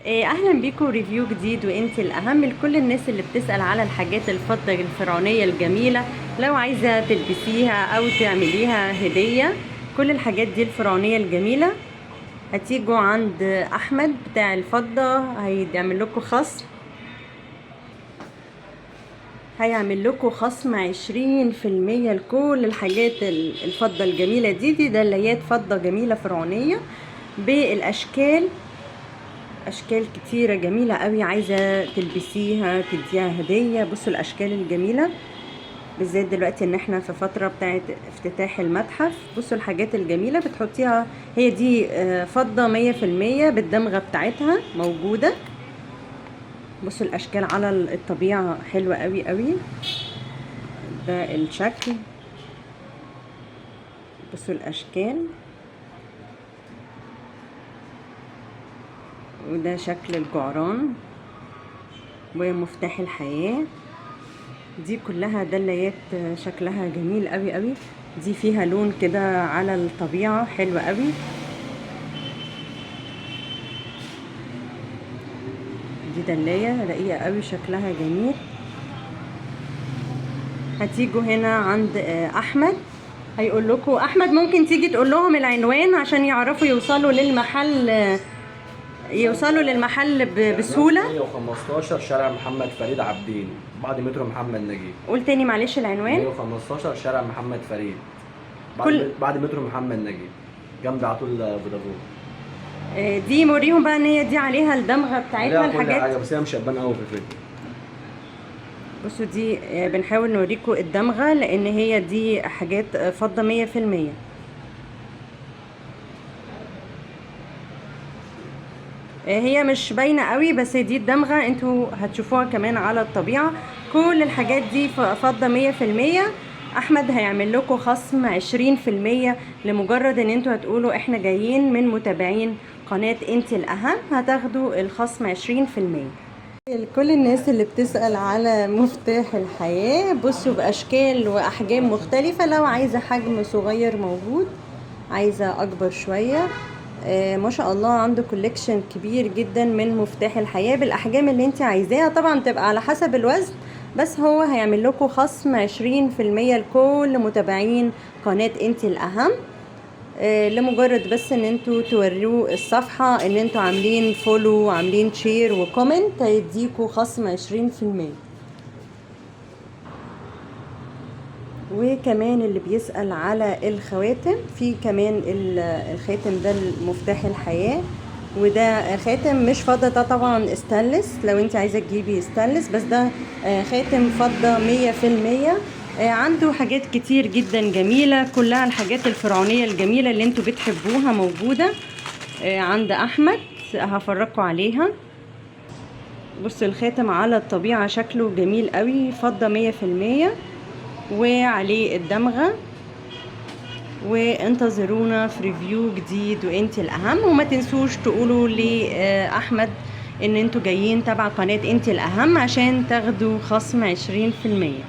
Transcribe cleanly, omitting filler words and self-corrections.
اهلا بيكم ريفيو جديد وانت الاهم لكل الناس اللي بتسأل على الحاجات الفضة الفرعونية الجميلة. لو عايزة تلبسيها او تعمليها هدية، كل الحاجات دي الفرعونية الجميلة هتيجوا عند احمد بتاع الفضة. هيعمل لكم خصم، هيعمل لكم خصم 20% لكل الحاجات الفضة الجميلة دي دلايات فضة جميلة فرعونية بالاشكال، اشكال كتيره جميله قوي. عايزه تلبسيها تديها هديه. بصوا الاشكال الجميله، بالذات دلوقتي ان احنا في فتره بتاعه افتتاح المتحف. بصوا الحاجات الجميله بتحطيها، هي دي فضه 100% بالدمغه بتاعتها موجوده. بصوا الاشكال على الطبيعه حلوه قوي قوي. ده الشكل، بصوا الاشكال، وده شكل الجعران ومفتاح الحياة. دي كلها دلايات شكلها جميل قوي قوي. دي فيها لون كده على الطبيعة حلو قوي. دي دلاية رقيقة قوي شكلها جميل. هتيجوا هنا عند احمد، هيقول لكم احمد ممكن تيجي تقول لهم العنوان عشان يعرفوا يوصلوا للمحل، يوصلوا للمحل بسهولة. 115 شارع محمد فريد عابدين بعد مترو محمد نجيب. قول تاني معلش العنوان. 115 شارع محمد فريد كل بعد مترو محمد نجيب، جنب على طول فودافون. دي موريهم بقى ان هي دي عليها الدمغة بتاعتها كل الحاجات. حاجه، بس هي مش هتبان قوي في الفيديو. بصوا دي بنحاول نوريكم الدمغة لان هي دي حاجات فضة 100%. هي مش باينة قوي بس دي الدمغة، انتوا هتشوفوها كمان على الطبيعة. كل الحاجات دي فضة 100%. احمد هيعمل لكم خصم 20% لمجرد ان انتوا هتقولوا احنا جايين من متابعين قناة انت الاهم، هتاخدوا الخصم 20%. لكل الناس اللي بتسأل على مفتاح الحياة، بصوا بأشكال وأحجام مختلفة. لو عايزة حجم صغير موجود، عايزة أكبر شوية ما شاء الله عنده كوليكشن كبير جدا من مفتاح الحياة بالأحجام اللي انت عايزاها. طبعا تبقى على حسب الوزن، بس هو هيعمل لكم خصم 20% لكل متابعين قناة انت الأهم. لمجرد بس ان انتوا توروه الصفحة ان انتوا عاملين فولو وعاملين شير وكومنت، هيديكوا خصم 20%. وكمان اللي بيسأل على الخواتم، في كمان الخاتم ده المفتاح الحياة، وده خاتم مش فضة، ده طبعا استانلس لو انت عايزة تجيبي استانلس، بس ده خاتم فضة 100%. عنده حاجات كتير جدا جميلة، كلها الحاجات الفرعونية الجميلة اللي انتوا بتحبوها موجودة عند احمد. هفرجكوا عليها. بصوا الخاتم على الطبيعة شكله جميل قوي، فضة 100% وعليه الدمغة. وانتظرونا في ريفيو جديد وانت الاهم. وما تنسوش تقولوا لأحمد ان انتوا جايين تبع قناة انت الاهم عشان تاخدوا خصم 20%.